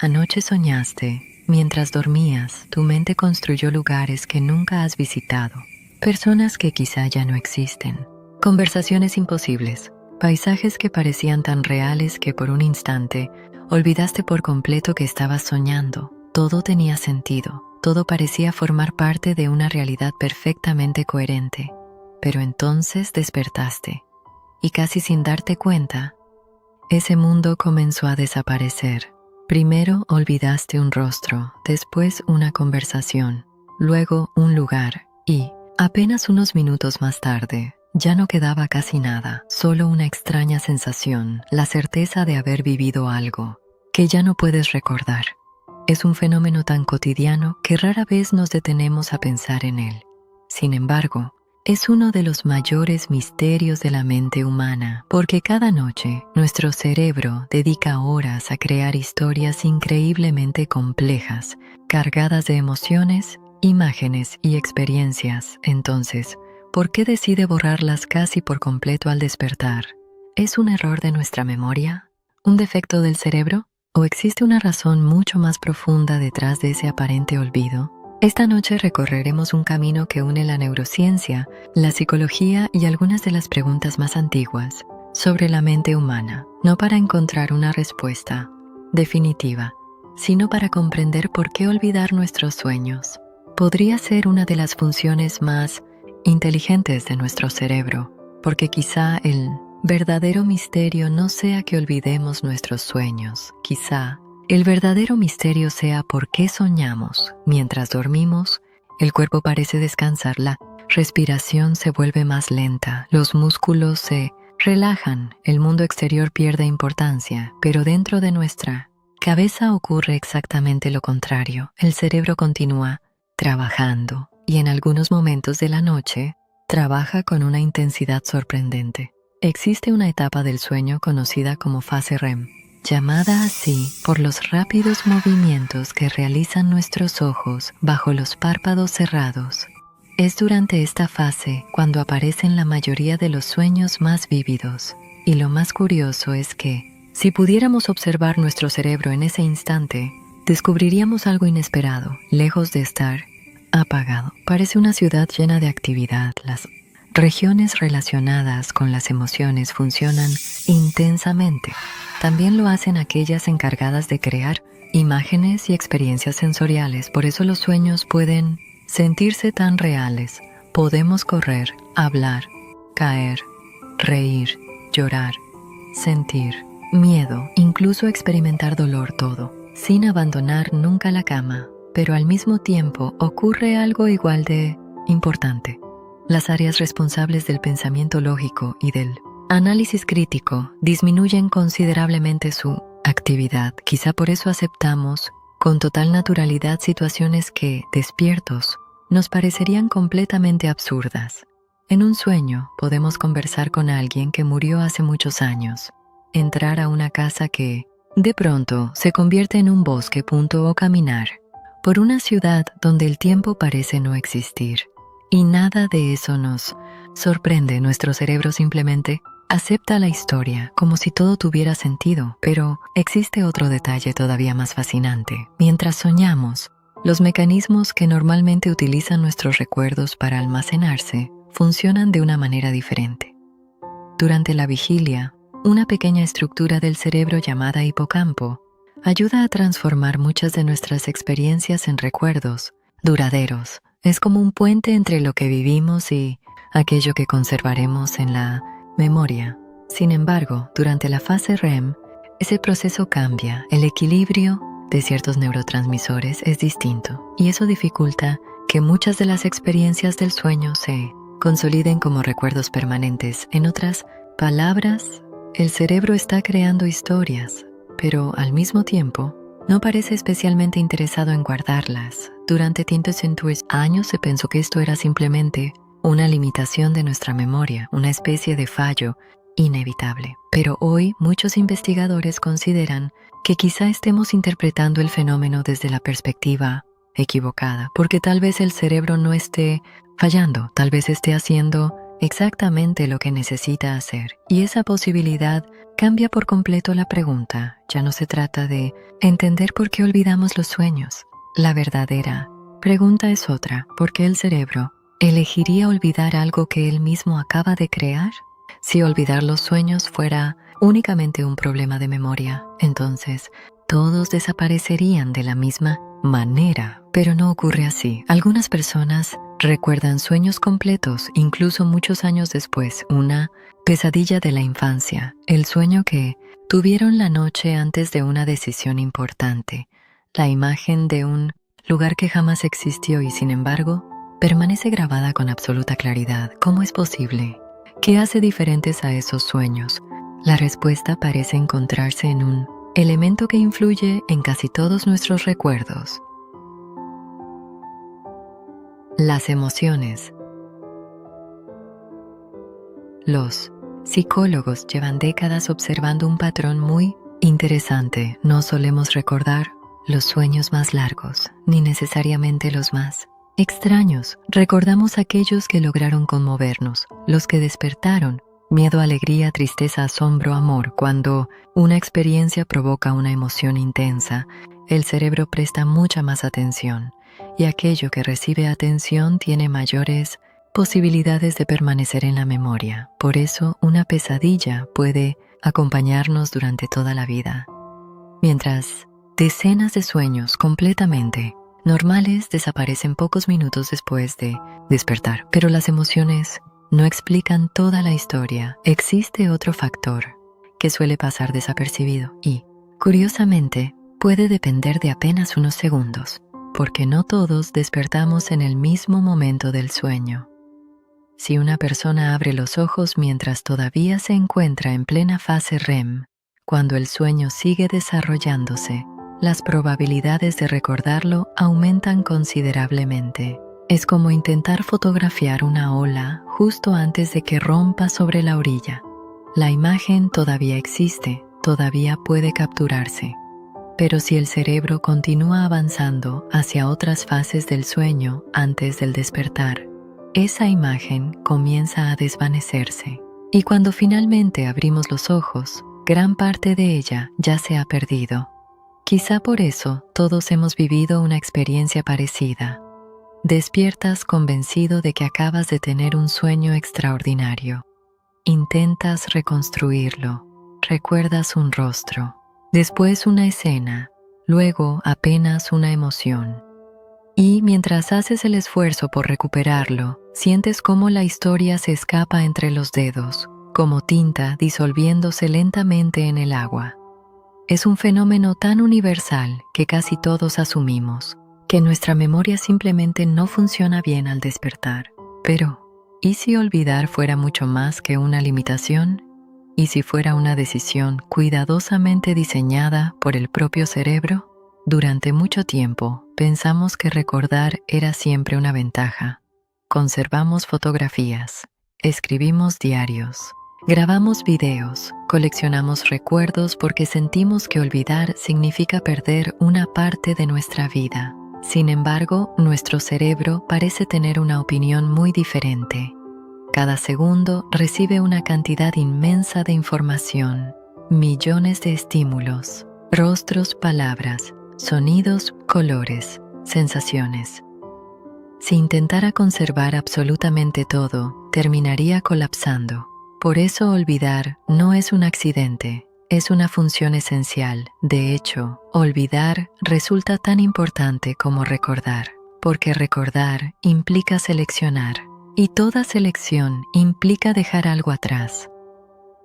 Anoche soñaste. Mientras dormías, tu mente construyó lugares que nunca has visitado, personas que quizá ya no existen, conversaciones imposibles, paisajes que parecían tan reales que por un instante olvidaste por completo que estabas soñando. Todo tenía sentido, todo parecía formar parte de una realidad perfectamente coherente. Pero entonces despertaste, y casi sin darte cuenta, ese mundo comenzó a desaparecer. Primero olvidaste un rostro, después una conversación, luego un lugar, y, apenas unos minutos más tarde, ya no quedaba casi nada, solo una extraña sensación, la certeza de haber vivido algo que ya no puedes recordar. Es un fenómeno tan cotidiano que rara vez nos detenemos a pensar en él. Sin embargo, es uno de los mayores misterios de la mente humana, porque cada noche nuestro cerebro dedica horas a crear historias increíblemente complejas, cargadas de emociones, imágenes y experiencias. Entonces, ¿por qué decide borrarlas casi por completo al despertar? ¿Es un error de nuestra memoria? ¿Un defecto del cerebro? ¿O existe una razón mucho más profunda detrás de ese aparente olvido? Esta noche recorreremos un camino que une la neurociencia, la psicología y algunas de las preguntas más antiguas sobre la mente humana, no para encontrar una respuesta definitiva, sino para comprender por qué olvidar nuestros sueños podría ser una de las funciones más inteligentes de nuestro cerebro, porque quizá el verdadero misterio no sea que olvidemos nuestros sueños, quizá el verdadero misterio sea por qué soñamos. Mientras dormimos, el cuerpo parece descansar, la respiración se vuelve más lenta, los músculos se relajan, el mundo exterior pierde importancia, pero dentro de nuestra cabeza ocurre exactamente lo contrario. El cerebro continúa trabajando y en algunos momentos de la noche trabaja con una intensidad sorprendente. Existe una etapa del sueño conocida como fase REM, llamada así por los rápidos movimientos que realizan nuestros ojos bajo los párpados cerrados. Es durante esta fase cuando aparecen la mayoría de los sueños más vívidos. Y lo más curioso es que, si pudiéramos observar nuestro cerebro en ese instante, descubriríamos algo inesperado, lejos de estar apagado. Parece una ciudad llena de actividad. Las regiones relacionadas con las emociones funcionan intensamente. También lo hacen aquellas encargadas de crear imágenes y experiencias sensoriales. Por eso los sueños pueden sentirse tan reales. Podemos correr, hablar, caer, reír, llorar, sentir miedo, incluso experimentar dolor, todo, sin abandonar nunca la cama. Pero al mismo tiempo ocurre algo igual de importante. Las áreas responsables del pensamiento lógico y del análisis crítico disminuyen considerablemente su actividad. Quizá por eso aceptamos con total naturalidad situaciones que, despiertos, nos parecerían completamente absurdas. En un sueño podemos conversar con alguien que murió hace muchos años, entrar a una casa que, de pronto, se convierte en un bosque, o caminar por una ciudad donde el tiempo parece no existir. Y nada de eso nos sorprende. Nuestro cerebro simplemente acepta la historia como si todo tuviera sentido. Pero existe otro detalle todavía más fascinante. Mientras soñamos, los mecanismos que normalmente utilizan nuestros recuerdos para almacenarse funcionan de una manera diferente. Durante la vigilia, una pequeña estructura del cerebro llamada hipocampo ayuda a transformar muchas de nuestras experiencias en recuerdos duraderos. Es como un puente entre lo que vivimos y aquello que conservaremos en la memoria. Sin embargo, durante la fase REM, ese proceso cambia. El equilibrio de ciertos neurotransmisores es distinto, y eso dificulta que muchas de las experiencias del sueño se consoliden como recuerdos permanentes. En otras palabras, el cerebro está creando historias, pero al mismo tiempo no parece especialmente interesado en guardarlas. Durante cientos de años se pensó que esto era simplemente una limitación de nuestra memoria, una especie de fallo inevitable. Pero hoy muchos investigadores consideran que quizá estemos interpretando el fenómeno desde la perspectiva equivocada, porque tal vez el cerebro no esté fallando, tal vez esté haciendo exactamente lo que necesita hacer. Y esa posibilidad cambia por completo la pregunta. Ya no se trata de entender por qué olvidamos los sueños. La verdadera pregunta es otra: ¿por qué el cerebro elegiría olvidar algo que él mismo acaba de crear? Si olvidar los sueños fuera únicamente un problema de memoria, entonces todos desaparecerían de la misma manera. Pero no ocurre así. Algunas personas recuerdan sueños completos, incluso muchos años después, una pesadilla de la infancia, el sueño que tuvieron la noche antes de una decisión importante, la imagen de un lugar que jamás existió y sin embargo permanece grabada con absoluta claridad. ¿Cómo es posible? ¿Qué hace diferentes a esos sueños? La respuesta parece encontrarse en un elemento que influye en casi todos nuestros recuerdos: las emociones. Los psicólogos llevan décadas observando un patrón muy interesante. No solemos recordar los sueños más largos, ni necesariamente los más extraños. Recordamos aquellos que lograron conmovernos, los que despertaron miedo, alegría, tristeza, asombro, amor. Cuando una experiencia provoca una emoción intensa, el cerebro presta mucha más atención, y aquello que recibe atención tiene mayores posibilidades de permanecer en la memoria. Por eso, una pesadilla puede acompañarnos durante toda la vida, mientras decenas de sueños completamente normales desaparecen pocos minutos después de despertar. Pero las emociones no explican toda la historia. Existe otro factor que suele pasar desapercibido y, curiosamente, puede depender de apenas unos segundos, porque no todos despertamos en el mismo momento del sueño. Si una persona abre los ojos mientras todavía se encuentra en plena fase REM, cuando el sueño sigue desarrollándose, las probabilidades de recordarlo aumentan considerablemente. Es como intentar fotografiar una ola justo antes de que rompa sobre la orilla. La imagen todavía existe, todavía puede capturarse. Pero si el cerebro continúa avanzando hacia otras fases del sueño antes del despertar, esa imagen comienza a desvanecerse. Y cuando finalmente abrimos los ojos, gran parte de ella ya se ha perdido. Quizá por eso todos hemos vivido una experiencia parecida. Despiertas convencido de que acabas de tener un sueño extraordinario. Intentas reconstruirlo. Recuerdas un rostro, después una escena, luego apenas una emoción. Y mientras haces el esfuerzo por recuperarlo, sientes cómo la historia se escapa entre los dedos, como tinta disolviéndose lentamente en el agua. Es un fenómeno tan universal que casi todos asumimos que nuestra memoria simplemente no funciona bien al despertar. Pero, ¿y si olvidar fuera mucho más que una limitación? ¿Y si fuera una decisión cuidadosamente diseñada por el propio cerebro? Durante mucho tiempo, pensamos que recordar era siempre una ventaja. Conservamos fotografías, escribimos diarios, grabamos videos, coleccionamos recuerdos porque sentimos que olvidar significa perder una parte de nuestra vida. Sin embargo, nuestro cerebro parece tener una opinión muy diferente. Cada segundo recibe una cantidad inmensa de información, millones de estímulos, rostros, palabras, sonidos, colores, sensaciones. Si intentara conservar absolutamente todo, terminaría colapsando. Por eso olvidar no es un accidente, es una función esencial. De hecho, olvidar resulta tan importante como recordar, porque recordar implica seleccionar, y toda selección implica dejar algo atrás.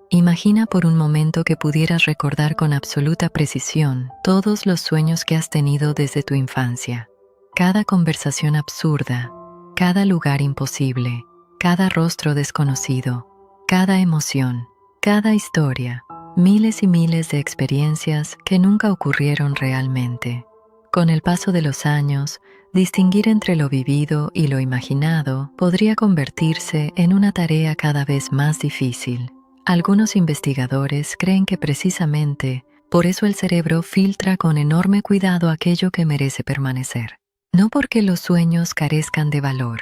Imagina por un momento que pudieras recordar con absoluta precisión todos los sueños que has tenido desde tu infancia, cada conversación absurda, cada lugar imposible, cada rostro desconocido, cada emoción, cada historia, miles y miles de experiencias que nunca ocurrieron realmente. Con el paso de los años, distinguir entre lo vivido y lo imaginado podría convertirse en una tarea cada vez más difícil. Algunos investigadores creen que precisamente por eso el cerebro filtra con enorme cuidado aquello que merece permanecer. No porque los sueños carezcan de valor,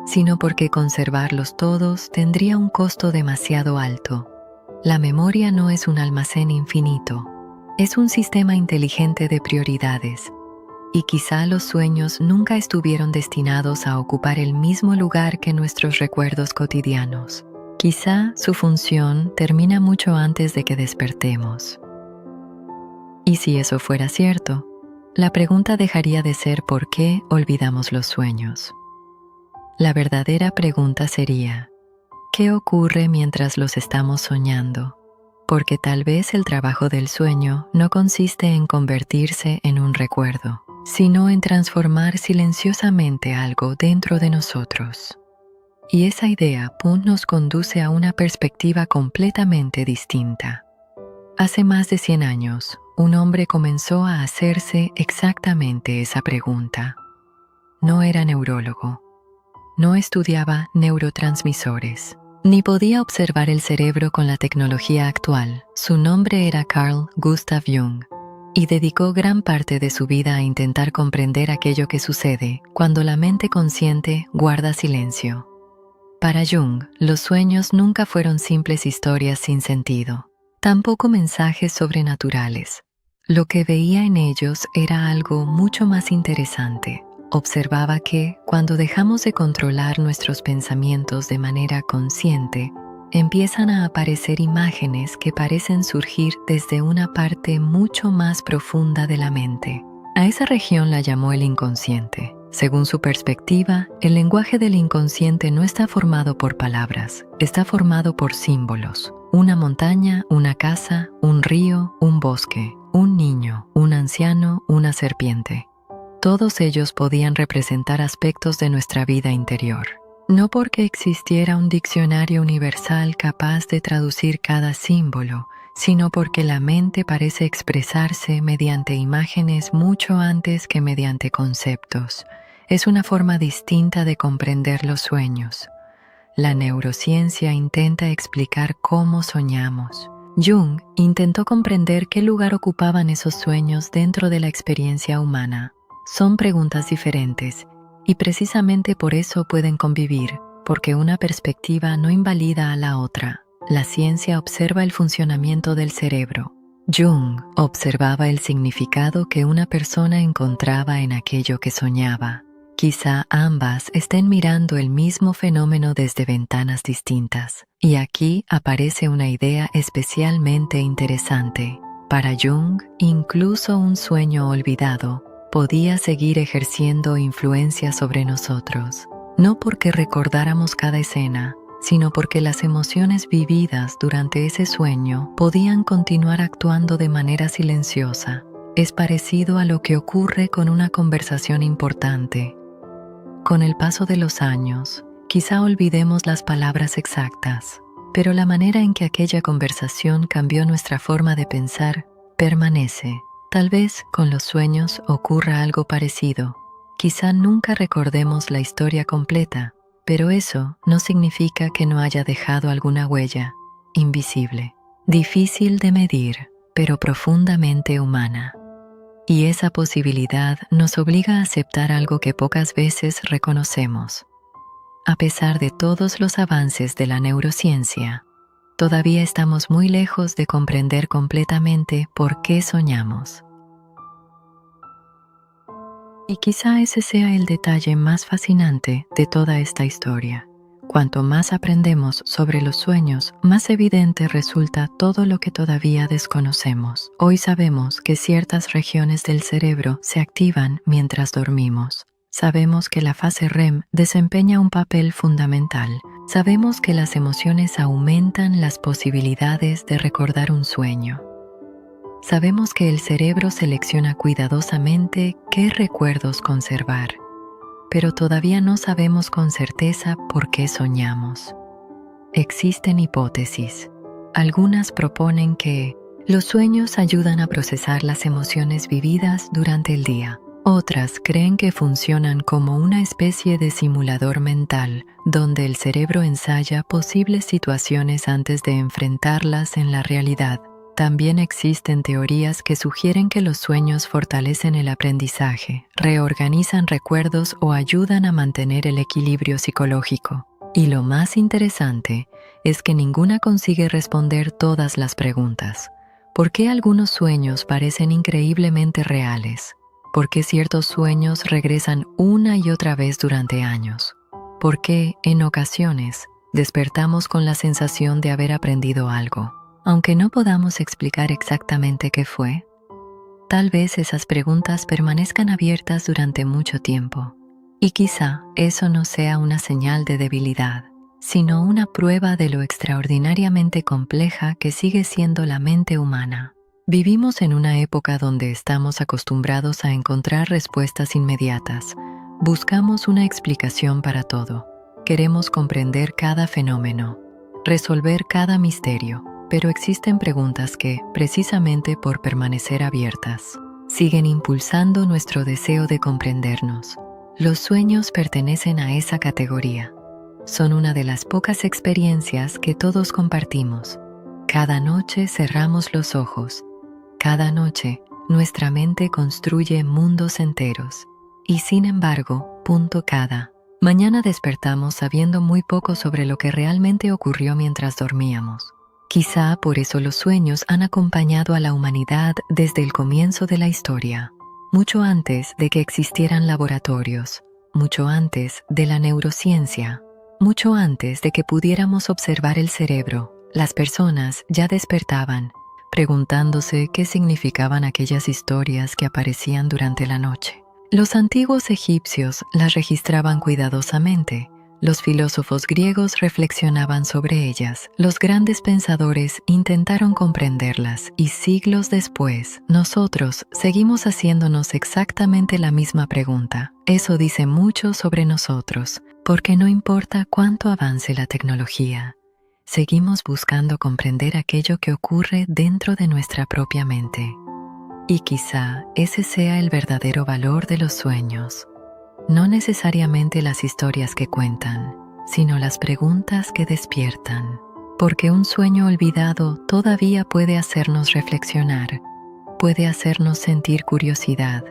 sino porque conservarlos todos tendría un costo demasiado alto. La memoria no es un almacén infinito, es un sistema inteligente de prioridades, y quizá los sueños nunca estuvieron destinados a ocupar el mismo lugar que nuestros recuerdos cotidianos. Quizá su función termina mucho antes de que despertemos. Y si eso fuera cierto, la pregunta dejaría de ser ¿por qué olvidamos los sueños? La verdadera pregunta sería, ¿qué ocurre mientras los estamos soñando? Porque tal vez el trabajo del sueño no consiste en convertirse en un recuerdo, sino en transformar silenciosamente algo dentro de nosotros. Y esa idea nos conduce a una perspectiva completamente distinta. Hace más de 100 años, un hombre comenzó a hacerse exactamente esa pregunta. No era neurólogo, no estudiaba neurotransmisores, ni podía observar el cerebro con la tecnología actual. Su nombre era Carl Gustav Jung, y dedicó gran parte de su vida a intentar comprender aquello que sucede cuando la mente consciente guarda silencio. Para Jung, los sueños nunca fueron simples historias sin sentido, tampoco mensajes sobrenaturales. Lo que veía en ellos era algo mucho más interesante. Observaba que, cuando dejamos de controlar nuestros pensamientos de manera consciente, empiezan a aparecer imágenes que parecen surgir desde una parte mucho más profunda de la mente. A esa región la llamó el inconsciente. Según su perspectiva, el lenguaje del inconsciente no está formado por palabras, está formado por símbolos. Una montaña, una casa, un río, un bosque, un niño, un anciano, una serpiente. Todos ellos podían representar aspectos de nuestra vida interior. No porque existiera un diccionario universal capaz de traducir cada símbolo, sino porque la mente parece expresarse mediante imágenes mucho antes que mediante conceptos. Es una forma distinta de comprender los sueños. La neurociencia intenta explicar cómo soñamos. Jung intentó comprender qué lugar ocupaban esos sueños dentro de la experiencia humana. Son preguntas diferentes, y precisamente por eso pueden convivir, porque una perspectiva no invalida a la otra. La ciencia observa el funcionamiento del cerebro. Jung observaba el significado que una persona encontraba en aquello que soñaba. Quizá ambas estén mirando el mismo fenómeno desde ventanas distintas. Y aquí aparece una idea especialmente interesante. Para Jung, incluso un sueño olvidado podía seguir ejerciendo influencia sobre nosotros, no porque recordáramos cada escena, sino porque las emociones vividas durante ese sueño podían continuar actuando de manera silenciosa. Es parecido a lo que ocurre con una conversación importante. Con el paso de los años, quizá olvidemos las palabras exactas, pero la manera en que aquella conversación cambió nuestra forma de pensar permanece. Tal vez con los sueños ocurra algo parecido. Quizá nunca recordemos la historia completa, pero eso no significa que no haya dejado alguna huella, invisible, difícil de medir, pero profundamente humana. Y esa posibilidad nos obliga a aceptar algo que pocas veces reconocemos. A pesar de todos los avances de la neurociencia, todavía estamos muy lejos de comprender completamente por qué soñamos. Y quizá ese sea el detalle más fascinante de toda esta historia. Cuanto más aprendemos sobre los sueños, más evidente resulta todo lo que todavía desconocemos. Hoy sabemos que ciertas regiones del cerebro se activan mientras dormimos. Sabemos que la fase REM desempeña un papel fundamental. Sabemos que las emociones aumentan las posibilidades de recordar un sueño. Sabemos que el cerebro selecciona cuidadosamente qué recuerdos conservar, pero todavía no sabemos con certeza por qué soñamos. Existen hipótesis. Algunas proponen que los sueños ayudan a procesar las emociones vividas durante el día. Otras creen que funcionan como una especie de simulador mental, donde el cerebro ensaya posibles situaciones antes de enfrentarlas en la realidad. También existen teorías que sugieren que los sueños fortalecen el aprendizaje, reorganizan recuerdos o ayudan a mantener el equilibrio psicológico. Y lo más interesante es que ninguna consigue responder todas las preguntas. ¿Por qué algunos sueños parecen increíblemente reales? ¿Por qué ciertos sueños regresan una y otra vez durante años? ¿Por qué, en ocasiones, despertamos con la sensación de haber aprendido algo, aunque no podamos explicar exactamente qué fue? Tal vez esas preguntas permanezcan abiertas durante mucho tiempo, y quizá eso no sea una señal de debilidad, sino una prueba de lo extraordinariamente compleja que sigue siendo la mente humana. Vivimos en una época donde estamos acostumbrados a encontrar respuestas inmediatas. Buscamos una explicación para todo. Queremos comprender cada fenómeno, resolver cada misterio, pero existen preguntas que, precisamente por permanecer abiertas, siguen impulsando nuestro deseo de comprendernos. Los sueños pertenecen a esa categoría. Son una de las pocas experiencias que todos compartimos. Cada noche cerramos los ojos. Cada noche, nuestra mente construye mundos enteros. Y sin embargo, cada mañana despertamos sabiendo muy poco sobre lo que realmente ocurrió mientras dormíamos. Quizá por eso los sueños han acompañado a la humanidad desde el comienzo de la historia, mucho antes de que existieran laboratorios, mucho antes de la neurociencia, mucho antes de que pudiéramos observar el cerebro. Las personas ya despertaban, preguntándose qué significaban aquellas historias que aparecían durante la noche. Los antiguos egipcios las registraban cuidadosamente. Los filósofos griegos reflexionaban sobre ellas, los grandes pensadores intentaron comprenderlas y siglos después, nosotros seguimos haciéndonos exactamente la misma pregunta. Eso dice mucho sobre nosotros, porque no importa cuánto avance la tecnología, seguimos buscando comprender aquello que ocurre dentro de nuestra propia mente. Y quizá ese sea el verdadero valor de los sueños. No necesariamente las historias que cuentan, sino las preguntas que despiertan. Porque un sueño olvidado todavía puede hacernos reflexionar, puede hacernos sentir curiosidad,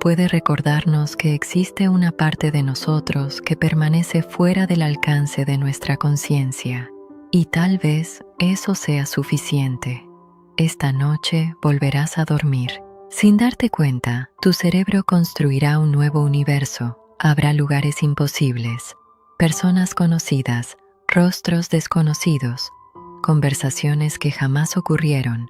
puede recordarnos que existe una parte de nosotros que permanece fuera del alcance de nuestra conciencia. Y tal vez eso sea suficiente. Esta noche volverás a dormir. Sin darte cuenta, tu cerebro construirá un nuevo universo. Habrá lugares imposibles, personas conocidas, rostros desconocidos, conversaciones que jamás ocurrieron,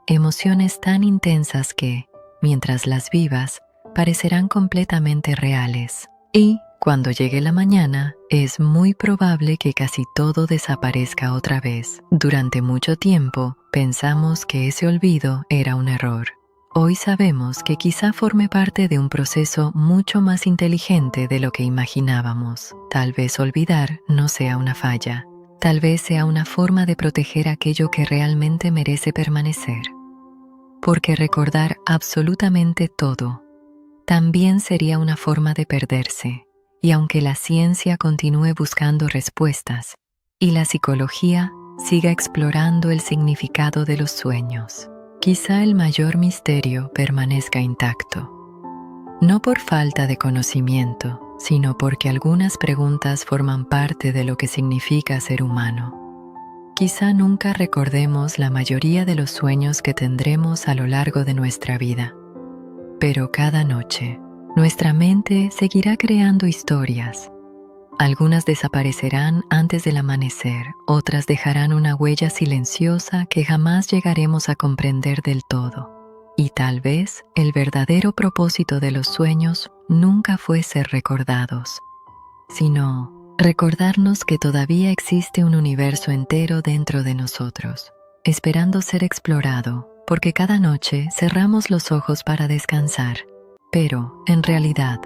emociones tan intensas que, mientras las vivas, parecerán completamente reales. Y, cuando llegue la mañana, es muy probable que casi todo desaparezca otra vez. Durante mucho tiempo, pensamos que ese olvido era un error. Hoy sabemos que quizá forme parte de un proceso mucho más inteligente de lo que imaginábamos. Tal vez olvidar no sea una falla. Tal vez sea una forma de proteger aquello que realmente merece permanecer. Porque recordar absolutamente todo también sería una forma de perderse. Y aunque la ciencia continúe buscando respuestas y la psicología siga explorando el significado de los sueños, quizá el mayor misterio permanezca intacto. No por falta de conocimiento, sino porque algunas preguntas forman parte de lo que significa ser humano. Quizá nunca recordemos la mayoría de los sueños que tendremos a lo largo de nuestra vida, pero cada noche, nuestra mente seguirá creando historias. Algunas desaparecerán antes del amanecer, otras dejarán una huella silenciosa que jamás llegaremos a comprender del todo. Y tal vez el verdadero propósito de los sueños nunca fue ser recordados, sino recordarnos que todavía existe un universo entero dentro de nosotros, esperando ser explorado, porque cada noche cerramos los ojos para descansar. Pero, en realidad,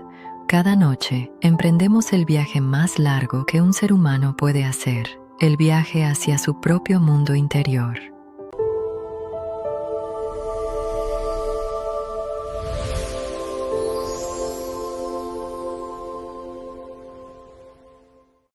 cada noche emprendemos el viaje más largo que un ser humano puede hacer, el viaje hacia su propio mundo interior.